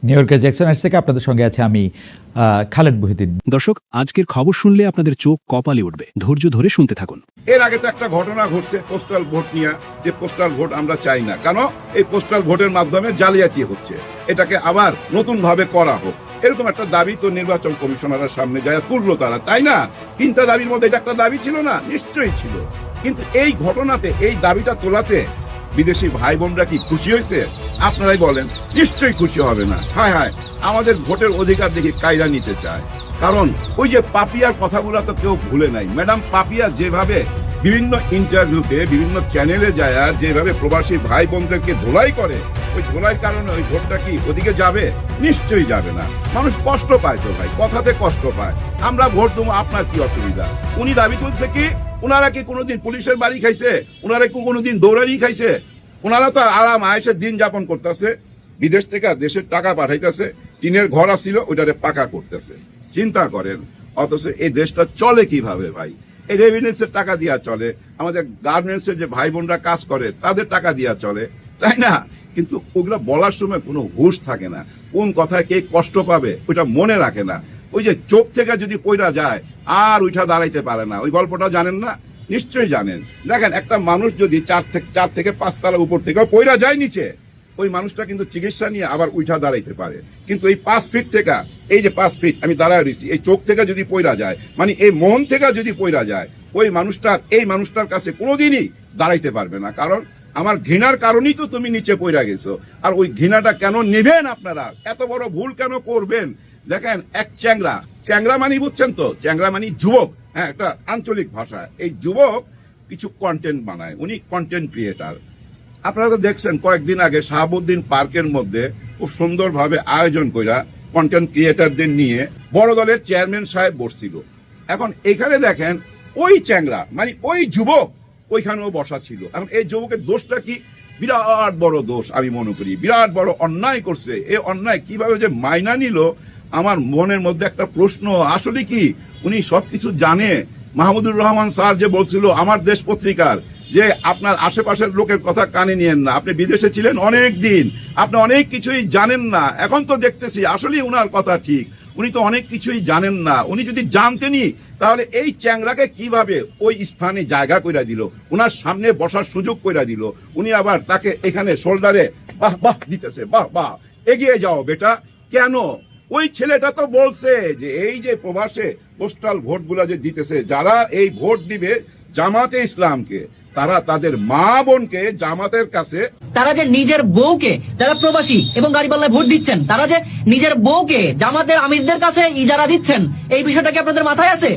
New ইয়র্কের Jackson থেকে আপনাদের সঙ্গে আছে আমি খালেদ মহিউদ্দিন। দর্শক, আজকের খবর শুনলে আপনাদের চোখ কপালে উঠবে, ধৈর্য ধরে শুনতে থাকুন। এর আগে তো একটা ঘটনা ঘটছে পোস্টাল ভোট নিয়ে, যে পোস্টাল ভোট আমরা চাই না, কেন এই পোস্টাল ভোটের মাধ্যমে জালিয়াতি হচ্ছে, এটাকে আবার নতুন ভাবে করা হোক, এরকম একটা দাবি তো নির্বাচন কমিশনারের সামনে যায় তুললো তারা, তাই না? তিনটা দাবির মধ্যে এটা একটা দাবি ছিল না? নিশ্চয়ই ছিল। কিন্তু এই ঘটনাতে এই দাবিটা তোলাতে বিদেশি ভাই বোনরা কি খুশি হয়েছে? আপনারাই বলেন, নিশ্চয়ই খুশি হবে না। হায় হায়, আমাদের ভোটের অধিকার দেখি কায়রা নিতে চায়। কারণ ওই যে পাপিয়ার কথাগুলো তো কেউ ভুলে নাই। ম্যাডাম পাপিয়া যেভাবে বিভিন্ন ইন্টারভিউতে বিভিন্ন চ্যানেলে যায় যেভাবে প্রবাসী ভাই বোনদেরকে ধোলাই করে, ওই ধোলাইয়ের কারণে ওই ভোটটা কি ওদিকে যাবে? নিশ্চয়ই যাবে না। মানুষ কষ্ট পায় তো ভাই, কথাতে কষ্ট পায়। আমরা ভোট দেবো, আপনার কি অসুবিধা? উনি দাবি তুলছে কি, ওনারা কি কোনোদিন পুলিশের বাড়ি খাইছে? ওনারা কি কোনোদিন দৌড়ানি খাইছে? ওনারা তো আরাম আয়েসের দিন যাপন করতেছে, বিদেশ থেকে দেশের টাকা পাঠাইতেছে, টিনের ঘর আসছিল ওইটারে পাকা করতেছে। চিন্তা করেন, অথচ এই দেশটা চলে কিভাবে ভাই? এই রেভিনিউসের টাকা দিয়া চলে, আমাদের গার্মেন্টসের যে ভাই বোনরা কাজ করে তাদের টাকা দিয়া চলে, তাই না? কিন্তু ওগুলো বলার সময় কোনো হুঁশ থাকে না, কোন কথায় কে কষ্ট পাবে ওইটা মনে রাখে না। ওই যে চোখ থেকে যদি পয়রা যায় আর উঠা দাঁড়াইতে পারে না, ওই গল্পটা জানেন না? নিশ্চয়ই জানেন। দেখেন, একটা মানুষ যদি চার থেকে 5 তলা উপর থেকে পয়রা যায় নিচে, ওই মানুষটা কিন্তু চিকিৎসা নিয়ে আবার উঠা দাঁড়াইতে পারে। কিন্তু এই 5 ফিট থেকে, এই যে 5 ফিট আমি দাঁড়ায় রয়েছি, এই চোখ থেকে যদি পয়রা যায়, মানে এই মন থেকে যদি পয়রা যায়, ওই মানুষটার কাছে কোনোদিনই দাঁড়াইতে পারবে না। কারণ আমার ঘৃণার কারণেই তো তুমি নিচে পয়রা গেছো। আর ওই ঘৃণাটা কেন নেবেন আপনারা? এত বড় ভুল কেন করবেন? দেখেন, এক চ্যাংরা মানি, বুঝছেন তো, চ্যাংরা মানি যুবক, হ্যাঁ, একটা আঞ্চলিক ভাষা। এই যুবক কিছু কন্টেন্ট বানায়, উনি কন্টেন্ট ক্রিয়েটার। আপনারা তো দেখছেন কয়েকদিন আগে শাহাবুদ্দিন পার্কের মধ্যে খুব সুন্দরভাবে আয়োজন কইরা কন্টেন্ট ক্রিয়েটারদের নিয়ে বড় দলের চেয়ারম্যান সাহেব বসছিল। এখন এখানে দেখেন, ওই চ্যাংরা মানে ওই যুবক ওইখানেও বসা ছিল। এখন এই যুবকের দোষটা কি? বিরাট বড় দোষ আমি মনে করি, বিরাট বড় অন্যায় করছে। এই অন্যায় কিভাবে যে মাইনা নিল, আমার মনের মধ্যে একটা প্রশ্ন। আসলে কি উনি সবকিছু জানে? মাহমুদুর রহমান স্যার যে বলছিল আমার দেশ পত্রিকার, যে আপনার আশেপাশের লোকের কথা কানে নিয়েন না, আপনি বিদেশে ছিলেন অনেক দিন, আপনি অনেক কিছুই জানেন না। এখন তো দেখতেছি আসলেই উনার কথা ঠিক, উনি তো অনেক কিছুই জানেন না। উনি যদি জানতেনই তাহলে এই চ্যাংরাকে কিভাবে ওই স্থানে জায়গা কইরা দিল, উনার সামনে বসার সুযোগ কইরা দিল। উনি আবার তাকে এখানে শোল্ডারে বাহ বাহ দিতেছে, বাহ বাহ, এগিয়ে যাও বেটা। কেন? ওই ছেলেটা তো বলছে যে এই যে প্রবাসে পোস্টাল ভোটগুলা যে দিতেছে, যারা এই ভোট দিবে জামাতে ইসলামকে, তারা তাদের মা বোনকে জামাতের কাছে, তারা যে নিজের বউকে, যারা প্রবাসী এবং গাড়িপাল্লায় ভোট দিচ্ছেন, তারা যে নিজের বউকে জামাতের আমিরদের কাছে ইজারা দিচ্ছেন, এই বিষয়টা কি আপনাদের মাথায় আছে?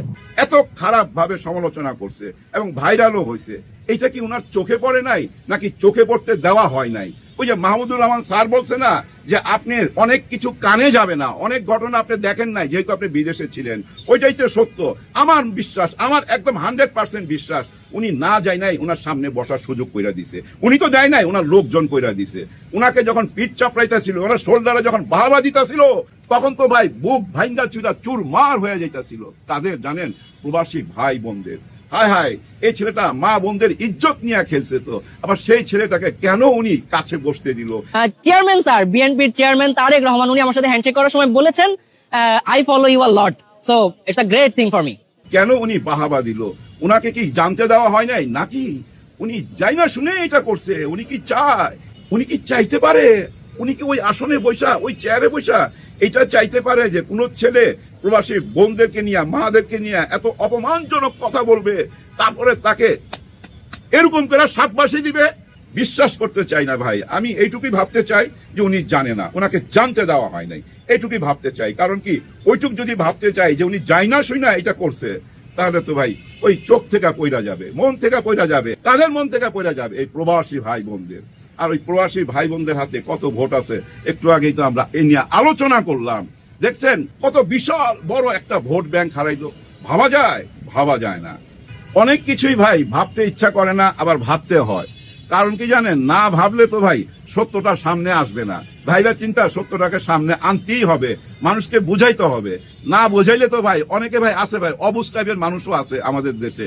এত খারাপ ভাবে সমালোচনা করছে এবং ভাইরালও হয়েছে। এটা কি উনার চোখে পড়ে নাই, নাকি চোখে পড়তে দেওয়া হয় নাই? ওই যে মাহমুদুর রহমান স্যার বলছে না যে আপনি অনেক কিছু কানে যাবে না, অনেক ঘটনা আপনি দেখেন নাই যেহেতু আপনি বিদেশে ছিলেন। ওইটাই তো সত্য। আমার বিশ্বাস, আমার একদম 100% বিশ্বাস, উনি না যায় নাই উনার সামনে বসার সুযোগ কইরা দিছে। উনি তো দেয় নাই, উনার লোকজন কইরা দিছে। উনাকে যখন পিঠ চাপড়াইতেছিল, ওনার শোল্ডারে যখন বাহাবা দিতেছিল, তখন তো ভাই বুক ভাইঙ্গা চুরা চুরমার হয়ে যাইতেছিল। তাদের জানেন প্রবাসী ভাই বোনদের। হায় হায়, এই ছেলেটা মা বোনদের ইজ্জত নিয়ে খেলছে, তো আবার সেই ছেলেটাকে কেন উনি কাছে বসতে দিল? চেয়ারম্যান স্যার, বিএনপির চেয়ারম্যান তারেক রহমান, উনি আমার সাথে হ্যান্ডশেক করার সময় বলেছেন, I follow you a lot, so it's a great thing for me. কেন উনি বাহাবা দিল? উনাকে কি জানতে দেওয়া হয় নাই নাকি? উনি যাই না শুনে এটা করছে? উনি কি চায়? উনি কি চাইতে পারে? উনি কি ওই আসনে বসা, ওই চেয়ারে বসা এটা চাইতে পারে যে কোন ছেলে প্রবাসী বোনদেরকে নিয়ে, মাদেরকে নিয়ে এত অপমানজনক কথা বলবে, তারপরে তাকে এরকম করে শাকবাসী দিবে? বিশ্বাস করতে চাই না ভাই। আমি এইটুকুই ভাবতে চাই যে উনি জানে না, ওনাকে জানতে দেওয়া হয় নাই, এইটুকুই ভাবতে চাই। কারণ কি, ওইটুক যদি ভাবতে চাই যে উনি যাই না শুই না এটা করছে, তাহলে তো ভাই ওই চোখ থেকে পয়রা যাবে, মন থেকে পয়রা যাবে, তাদের মন থেকে পয়রা যাবে এই প্রবাসী ভাই বোনদের। আর ওই প্রবাসী ভাই বোনদের হাতে কত ভোট আছে, একটু আগেই তো আমরা এ নিয়ে আলোচনা করলাম। দেখছেন কত বিশাল বড় একটা ভোট ব্যাংক হারাইলো। ভাবা যায়? ভাবা যায় না। অনেক কিছুই ভাই ভাবতে ইচ্ছা করে না, আবার ভাবতে হয়। কারণ কি জানেন, না ভাবলে তো ভাই সত্যটা সামনে আসবে না। ভাইবা চিন্তা সত্যটাকে সামনে আনতেই হবে, মানুষকে বুঝাইতে হবে। না বুঝাইলে তো ভাই অনেকে ভাই আছে, ভাই অবুঝ টাইপের মানুষও আছে আমাদের দেশে,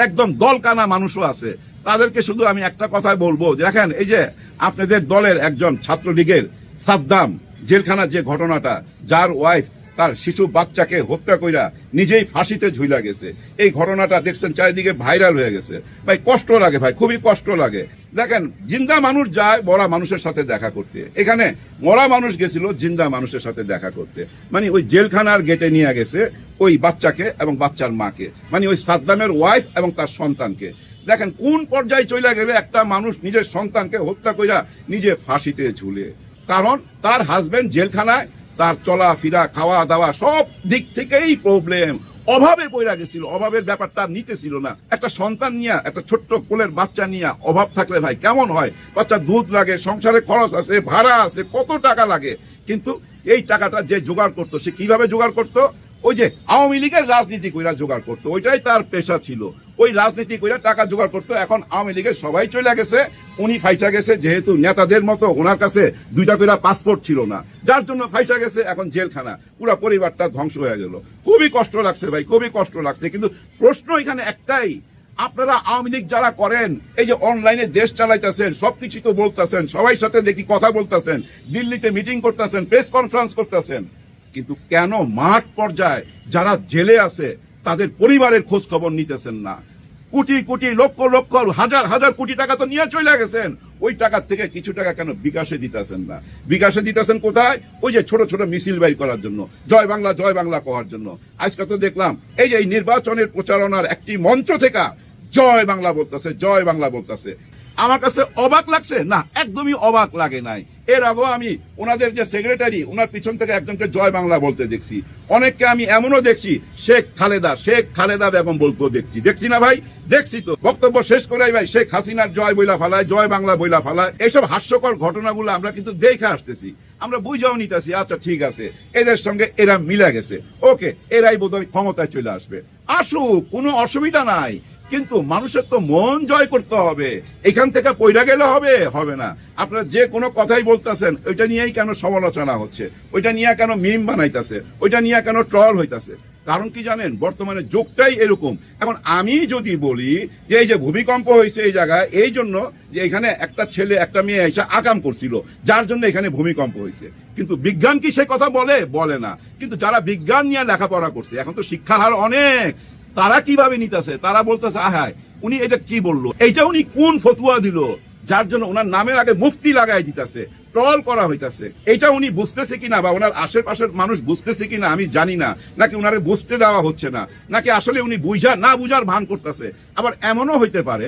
একদম দলকানা মানুষও আছে। তাদেরকে শুধু আমি একটা কথাই বলবো, দেখেন এই যে আপনাদের দলের একজন ছাত্রলীগের সাদ্দাম, জেলখানার যে ঘটনাটা, যার ওয়াইফ তার শিশু বাচ্চাকে হত্যা কইরা নিজেই ফাঁসিতে ঝুইলা গেছে, এই ঘটনাটা দেখছেন চারিদিকে ভাইরাল হয়ে গেছে। ভাই কষ্ট লাগে, ভাই খুবই কষ্ট লাগে। দেখেন, জিন্দা মানুষ যায় মরা মানুষের সাথে দেখা করতে, এখানে মরা মানুষ গেছিল জিন্দা মানুষের সাথে দেখা করতে। মানে ওই জেলখানার গেটে নিয়ে গেছে ওই বাচ্চাকে এবং বাচ্চার মাকে, মানে ওই সাদ্দামের ওয়াইফ এবং তার সন্তানকে। দেখেন কোন পর্যায়ে চলে গেলে একটা মানুষ নিজের সন্তানকে হত্যা কইরা নিজে ফাঁসিতে ঝুলে, কারণ তার হাজবেন্ড জেলখানায়, তার চলাফেরা খাওয়া দাওয়া সব দিক থেকেই প্রবলেম, অভাবে পড়া গেছিল, অভাবের ব্যাপারটা নিতেছিল না। একটা সন্তান নিয়ে, একটা ছোট্ট কোলের বাচ্চা নিয়ে অভাব থাকলে ভাই কেমন হয়? বাচ্চা দুধ লাগে, সংসারে খরচ আছে, ভাড়া আছে, কত টাকা লাগে। কিন্তু এই টাকাটা যে জোগাড় করতো, সে কিভাবে জোগাড় করতো? ওই যে আওয়ামী লীগের রাজনীতি কইরা জোগাড় করতো, ওইটাই তার পেশা ছিল। ওই রাজনীতি কইরা টাকা জোগাড় করতো। এখন আওয়ামী লীগের সবাই চলে গেছে, উনি ফাইসা গেছে, যেহেতু নেতাদের মতো ওনার কাছে দুইটা কইরা পাসপোর্ট ছিল না, যার জন্য ফাইসা গেছে। এখন জেলখানা, পুরা পরিবারটা ধ্বংস হয়ে গেল। খুবই কষ্ট লাগছে ভাই, খুবই কষ্ট লাগছে। কিন্তু প্রশ্ন এখানে একটাই, আপনারা আওয়ামী লীগ যারা করেন, এই যে অনলাইনে দেশ চালাইতেছেন, সবকিছু তো বলতেছেন, সবাই সাথে দেখি কথা বলতেছেন, দিল্লিতে মিটিং করতেছেন, প্রেস কনফারেন্স করতেছেন, কিন্তু কেন মাঠ পর্যায়ে যারা জেলে আছে তাদের পরিবারের খোঁজ খবর নিতেছেন না? কোটি কোটি লক্ষ লক্ষ হাজার হাজার কোটি টাকা তো নিয়ে চলে গেছেন, ওই টাকার থেকে কিছু টাকা কেন বিকাশে দিতেছেন না? বিকাশে দিতেছেন কোথায়? ওই যে ছোট ছোট মিছিল বাইর করার জন্য, জয় বাংলা করার জন্য। আজকে তো দেখলাম এই যে নির্বাচনের প্রচারণার একটি মঞ্চ থেকে জয় বাংলা বলতেছে, জয় বাংলা বলতেছে। আমার কাছে অবাক লাগছে না? একদমই অবাক লাগে নাই। এর আগেও আমি ওনাদের যে সেক্রেটারি, ওনার পিছন থেকে একজনকে জয় বাংলা বলতে দেখছি। অনেককে আমি এমনও দেখছি শেখ খালেদা বেগম বলতেও দেখছি না ভাই? দেখছি তো। বক্তব্য শেষ করেই ভাই শেখ হাসিনার জয় বইলা ফালায়, জয় বাংলা বইলা ফালায়। এইসব হাস্যকর ঘটনাগুলো আমরা কিন্তু দেখে আসতেছি, আমরা বুঝাও নিতেছি, আচ্ছা ঠিক আছে এদের সঙ্গে এরা মিলে গেছে, ওকে এরাই বোধহয় ক্ষমতায় চলে আসবে, আসুক, কোনো অসুবিধা নাই। কিন্তু মানুষের তো মন জয় করতে হবে, এখান থেকে পয়রা গেলে হবে না। আপনারা যে কোনো কথাই বলতেছেন, ওইটা নিয়েই কেন সমালোচনা হচ্ছে, ওইটা নিয়ে কেন মিম বানাইতেছে, ওইটা নিয়ে কেন ট্রল হইতাছে? কারণ কি জানেন, বর্তমানে যুগটাই এরকম। এখন আমি যদি বলি যে এই যে ভূমিকম্প হয়েছে এই জায়গায়, এই জন্য যে এখানে একটা ছেলে একটা মেয়ে এসে আকাম করছিল, যার জন্য এখানে ভূমিকম্প হয়েছে, কিন্তু বিজ্ঞান কি সে কথা বলে না। কিন্তু যারা বিজ্ঞান নিয়ে লেখাপড়া করছে, এখন তো শিক্ষার হার অনেক, তারা কিভাবে নিতেছে? তারা বলতেছে আহায় উনি এটা কি বললো, এইটা উনি কোন ফতুয়া দিল, যার জন্য ওনার নামের আগে মুফতি লাগাই দিতেছে, ট্রল করা হইতাছে। এটা উনি বুঝতেছে কিনা বা ওনার আশেপাশের মানুষ বুঝতেছে কিনা আমি জানি না, নাকি ওনারে বুঝতে দেওয়া হচ্ছে না, নাকি আসলে উনি না বুঝার ভান করতেছে। আবার এমনও হইতে পারে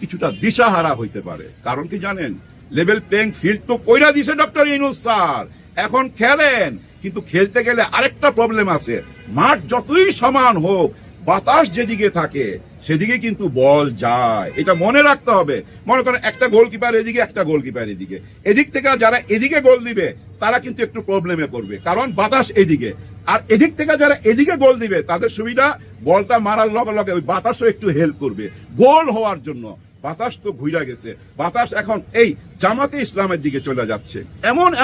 কিছুটা দিশাহারা হইতে পারে। কারণ কি জানেন, লেভেল প্লেইং ফিল্ড তো কইরা দিছে ডক্টর ইউনূস স্যার, এখন খেলেন। কিন্তু খেলতে গেলে আরেকটা প্রবলেম আছে, মাঠ যতই সমান হোক, বাতাস যেদিকে থাকে সেদিকে কিন্তু বল যায়, এটা মনে রাখতে হবে। মনে করেন একটা গোলকিপার এদিকে, একটা গোলকিপার এদিকে, এদিক থেকে যারা এদিকে গোল দিবে তারা কিন্তু একটু প্রবলেমে পড়বে, কারণ বাতাস এদিকে। আর এদিক থেকে যারা এদিকে গোল দিবে তাদের সুবিধা, বলটা মারার লগে লগে ওই বাতাসও একটু হেল্প করবে গোল হওয়ার জন্য। বাতাস তো ঘুরা গেছে, বাতাস এখন এই জামাতে ইসলামের দিকে চলে যাচ্ছে।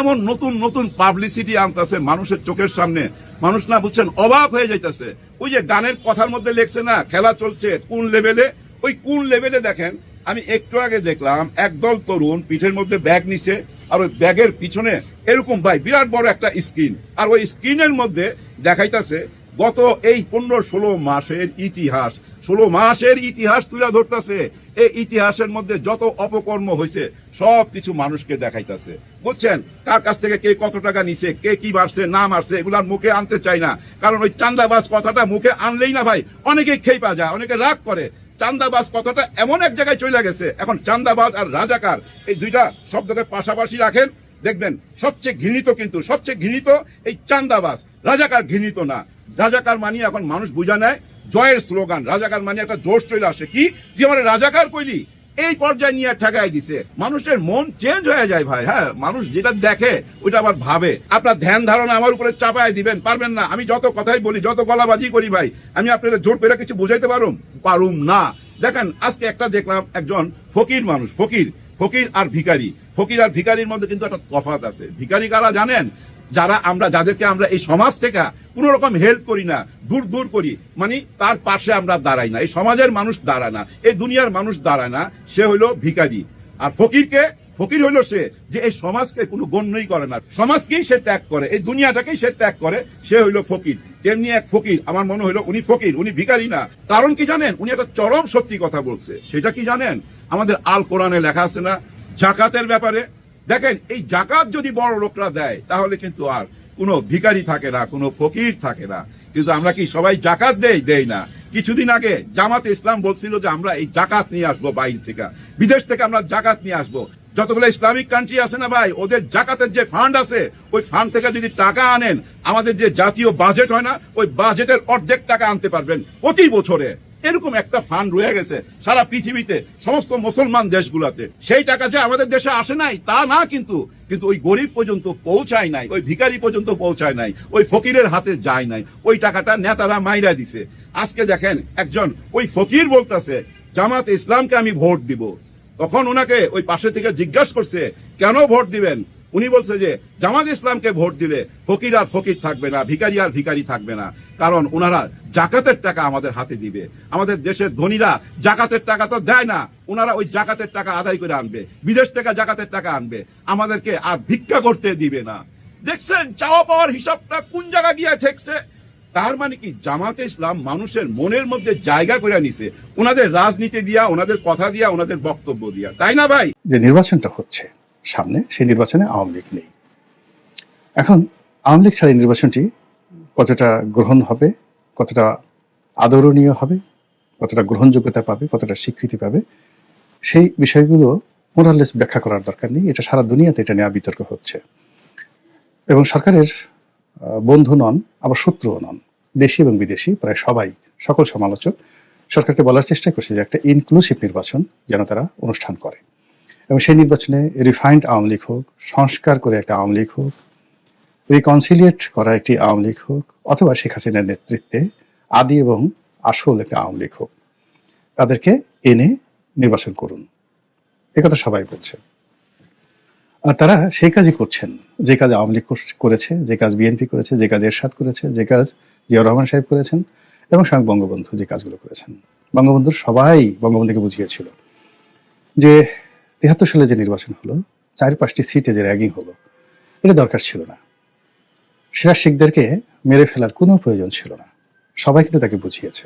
এমন নতুন নতুন পাবলিসিটি আনতেছে মানুষের চোখের সামনে, মানুষ না বুঝছেন অবাক হয়ে যাইতেছে। ওই যে গানের কথার মধ্যে লেখছে না, খেলা চলছে কোন লেভেলে, ওই কোন লেভেলে দেখেন। আমি একটু আগে দেখলাম একদল তরুণ পিঠের মধ্যে ব্যাগ নিছে, আর ওই ব্যাগের পিছনে এরকম ভাই বিরাট বড় একটা স্ক্রিন, আর ওই স্ক্রিনের মধ্যে দেখাইতেছে গত এই 15-16 মাসের ইতিহাস, 16 মাসের ইতিহাস তুলে ধরতেছে। এই ইতিহাসের মধ্যে যত অপকর্ম হয়েছে সব কিছু মানুষকে দেখাইতেছে, বুঝছেন? কার কাছ থেকে কে কত টাকা নিছে, কে কি মারছে না মারছে, এগুলার মুখে আনতে চাই না, কারণ ওই চান্দাবাজ কথাটা মুখে আনলেই না ভাই অনেকে খেপা যায়, অনেকে রাগ করে। চান্দাবাজ কথাটা এমন এক জায়গায় চলে গেছে, এখন চান্দাবাজ আর রাজাকার এই দুইটা শব্দকে পাশাপাশি রাখেন, দেখবেন সবচেয়ে ঘৃণিত এই চান্দাবাজ, রাজাকার ঘৃণিত না। রাজাকার মানি এখন মানুষ বুঝা নেয় জয়ের স্লোগান, রাজাকার মানি একটা জোশ চলে আসে, কি যে আমার রাজাকার কইলি, এই পর্যায়ে নিয়ে ঠেকাই দিছে। মানুষের মন চেঞ্জ হয়ে যায় ভাই। হ্যাঁ, মানুষ যেটা দেখে ওইটা আবার ভাবে। আপনার ধ্যান ধারণা আমার উপরে চাপায় দিবেন পারবেন না। আমি যত কথাই বলি, যত গলাবাজি করি ভাই, আমি আপনারা জোর করে কিছু বুঝাইতে পারুম না। দেখেন আজকে একটা দেখলাম একজন ফকির মানুষ, ফকির আর ভিখারি, ফকির আর ভিখারির মধ্যে কিন্তু একটা তফাৎ আছে। ভিখারি কারা জানেন? যাদেরকে আমরা এই সমাজ থেকে কোন রকম হেল্প করি না, দূর করি, মানে তার পাশে আমরা দাঁড়াই না, এই সমাজের মানুষ দাঁড়ায় না, এই দুনিয়ার মানুষ দাঁড়ায় না, সে হইলো ভিখারি। আর ফকির হইল সে যে এই সমাজকে কোনো গণ্যই করে না, সমাজকেই সে ত্যাগ করে, এই দুনিয়াটাকেই সে ত্যাগ করে, সে হইল ফকির। তেমনি এক ফকির আমার মনে হইলো উনি ফকির, উনি ভিখারি না। কারণ কি জানেন, উনি একটা চরম সত্যি কথা বলছে। সেটা কি জানেন, আমাদের আল কোরআনে লেখা আছে না জাকাতের ব্যাপারে? দেখেন, এই জাকাত যদি বড় লোকরা দেয় তাহলে কিন্তু আর কোনো ভিখারি থাকে না, কোনো ফকির থাকে না। কিন্তু আমরা কি সবাই জাকাত দেই না? কিছুদিন আগে জামাতে ইসলাম বলছিল যে আমরা এই জাকাত নিয়ে আসবো বাইরে থেকে, বিদেশ থেকে আমরা জাকাত নিয়ে আসবো। যতগুলো ইসলামিক কান্ট্রি আছে না ভাই, ওদের জাকাতের যে ফান্ড আছে, ওই ফান্ড থেকে যদি টাকা আনেন, আমাদের যে জাতীয় বাজেট হয় না, ওই বাজেটের অর্ধেক টাকা আনতে পারবেন প্রতি বছরে। এরকম একটা ফান্ড রয়ে গেছে সারা পৃথিবীতে সমস্ত মুসলমান দেশগুলোতে। সেই টাকা যে আমাদের দেশে আসে নাই তা না, কিন্তু ওই গরিব পর্যন্ত পৌঁছায় নাই, ওই ভিখারি পর্যন্ত পৌঁছায় নাই, ওই ফকিরের হাতে যায় নাই। ওই টাকাটা নেতারা মাইরা দিছে। আজকে দেখেন একজন ওই ফকির বলতেছে জামাত ইসলামকে আমি ভোট দিব। তখন ওনাকে ওই পাশে থেকে জিজ্ঞাসা করছে কেন ভোট দিবেন? উনি বলছে যে জামাত ইসলামকে ভোট দিলে ফকির আর ফকির থাকবে না, ভিখারি আর ভিখারি থাকবে না, কারণ ওনারা জাকাতের টাকা আমাদের হাতে দিবে। আমাদের দেশের ধনীরা জাকাতের টাকা তো দেয় না, ওনারা ওই জাকাতের টাকা আদায় করে আনবে, বিদেশ থেকে জাকাতের টাকা আনবে, আমাদেরকে আর ভিক্ষা করতে দিবে না। দেখছেন চাওয়া পাওয়ার হিসাবটা কোন জায়গা গিয়ে ঠেকছে? তার মানে কি জামাতে ইসলাম মানুষের মনের মধ্যে জায়গা করে নিছে, ওনাদের রাজনীতি দিয়া, ওনাদের কথা দিয়া, ওনাদের বক্তব্য দিয়া, তাই না ভাই? যে নির্বাচনটা হচ্ছে সামনে, সেই নির্বাচনে আওয়ামী লীগ নেই। এখন আওয়ামী লীগ ছাড়া এই নির্বাচনটি কতটা গ্রহণ হবে, কতটা আদরণীয় হবে, কতটা গ্রহণযোগ্যতা পাবে, কতটা স্বীকৃতি পাবে, সেই বিষয়গুলো মোরালেস ব্যাখ্যা করার দরকার নেই। এটা সারা দুনিয়াতে এটা নিয়ে বিতর্ক হচ্ছে এবং সরকারের বন্ধু নন, আবার শত্রুও নন, দেশি এবং বিদেশি প্রায় সবাই, সকল সমালোচক সরকারকে বলার চেষ্টা করছে যে একটা ইনক্লুসিভ নির্বাচন যেন তারা অনুষ্ঠান করে এবং সেই নির্বাচনে রিফাইন্ড আওয়ামী লীগ হোক, সংস্কার করে একটা আওয়ামী লীগ হোক, রিকনসিলিয়েট করা একটি আওয়ামী লীগ হোক, অথবা শেখ হাসিনার নেতৃত্বে আদি এবং আসল একটা আওয়ামী লীগ হোক, তাদেরকে এনে নির্বাচন করুন, একথা সবাই বলছে। আর তারা সেই কাজই করছেন যে কাজ আওয়ামী লীগ করেছে, যে কাজ বিএনপি করেছে, যে কাজ এরশাদ করেছে, যে কাজ জিয়াউর রহমান সাহেব করেছেন এবং স্বয়ং বঙ্গবন্ধু যে কাজগুলো করেছেন। বঙ্গবন্ধুর সবাই বঙ্গবন্ধুকে বুঝিয়েছিল যে ৭৩ সালে যে নির্বাচন হলো, ৪-৫টি সিটে যে র্যাগিং হলো, এটা দরকার ছিল না। সেরা শিখদেরকে মেরে ফেলার কোনো প্রয়োজন ছিল না, সবাই কিন্তু তাকে বুঝিয়েছে।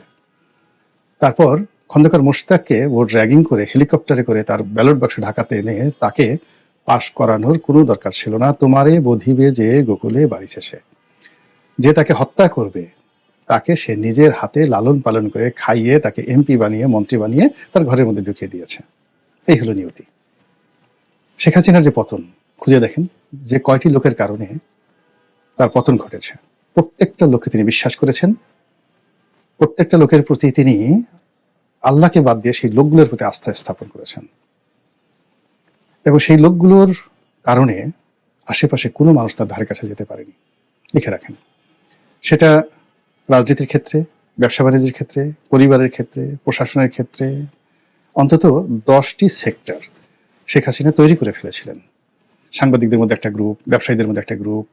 তারপর খন্দকার মোশতাককে ভোট র্যাগিং করে হেলিকপ্টারে করে তার ব্যালট বাক্স ঢাকাতে এনে তাকে পাশ করানোর কোনো দরকার ছিল না। তোমারে বধিবে যে গোকুলে বাড়ি শেষে, যে তাকে হত্যা করবে তাকে সে নিজের হাতে লালন পালন করে খাইয়ে তাকে এমপি বানিয়ে, মন্ত্রী বানিয়ে তার ঘরের মধ্যে ঢুকিয়ে দিয়েছে। এই হলো নিয়তি। শেখ হাসিনার যে পতন খুঁজে দেখেন যে কয়টি লোকের কারণে তার পতন ঘটেছে। প্রত্যেকটা লোককে তিনি বিশ্বাস করেছেন, প্রত্যেকটা লোকের প্রতি তিনি আল্লাহকে বাদ দিয়ে সেই লোকগুলোর প্রতি আস্থা স্থাপন করেছেন এবং সেই লোকগুলোর কারণে আশেপাশে কোনো মানুষ তার ধারে কাছে যেতে পারেনি। লিখে রাখেন, সেটা রাজনীতির ক্ষেত্রে, ব্যবসা বাণিজ্যের ক্ষেত্রে, পরিবারের ক্ষেত্রে, প্রশাসনের ক্ষেত্রে, অন্তত 10টি সেক্টর শেখ হাসিনা তৈরি করে ফেলেছিলেন। সাংবাদিকদের মধ্যে একটা গ্রুপ, ব্যবসায়ীদের মধ্যে একটা গ্রুপ,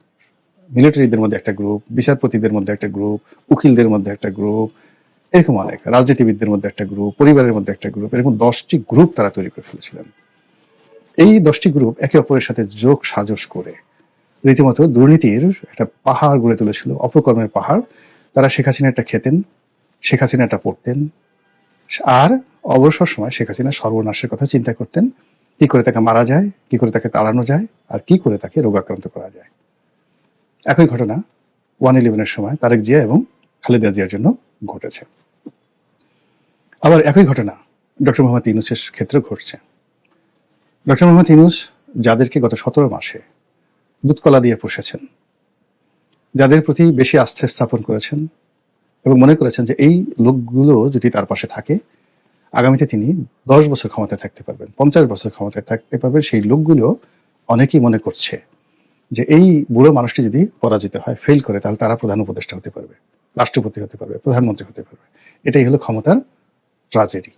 মিলিটারিদের মধ্যে একটা গ্রুপ, বিচারপতিদের মধ্যে একটা গ্রুপ, উকিলদের মধ্যে একটা গ্রুপ, এরকম অনেক, রাজনীতিবিদদের মধ্যে একটা গ্রুপ, পরিবারের মধ্যে একটা গ্রুপ, এরকম 10টি গ্রুপ তারা তৈরি করে ফেলেছিলেন। এই 10টি গ্রুপ একে অপরের সাথে যোগ সাজস করে রীতিমতো দুর্নীতির একটা পাহাড় গড়ে তুলেছিল, অপকর্মের পাহাড়। তারা শেখ হাসিনাটা খেতেন, শেখ হাসিনাটা পড়তেন, আর অবসর সময় শেখ হাসিনা সর্বনাশের কথা চিন্তা করতেন, কি করে তাকে মারা যায়, কি করে তাকে তাড়ানো যায়, আর কি করে তাকে রোগাক্রান্ত করা যায়। একই ঘটনা 1/11-এর সময় তারেক জিয়া এবং খালেদা জিয়ার জন্য ঘটেছে। আবার একই ঘটনা ডক্টর মোহাম্মদ ইউনূসের ক্ষেত্রে ঘটছে। ডক্টর মোহাম্মদ ইউনূস যাদেরকে গত 17 মাসে দুধকলা দিয়ে পুষেছেন, যাদের প্রতি বেশি আস্থা স্থাপন করেছেন এবং মনে করেছেন যে এই লোকগুলো যদি তার পাশে থাকে আগামীতে তিনি 10 বছর ক্ষমতায় থাকতে পারবেন, 50 বছর ক্ষমতায় থাকতে পারবেন, সেই লোকগুলো অনেকেই মনে করছে যে এই বুড়ো মানুষটি যদি পরাজিত হয়, ফেল করে, তাহলে তারা প্রধান উপদেষ্টা হতে পারবে, রাষ্ট্রপতি হতে পারবে, প্রধানমন্ত্রী হতে পারবে। এটাই হলো ক্ষমতার ট্রাজেডি।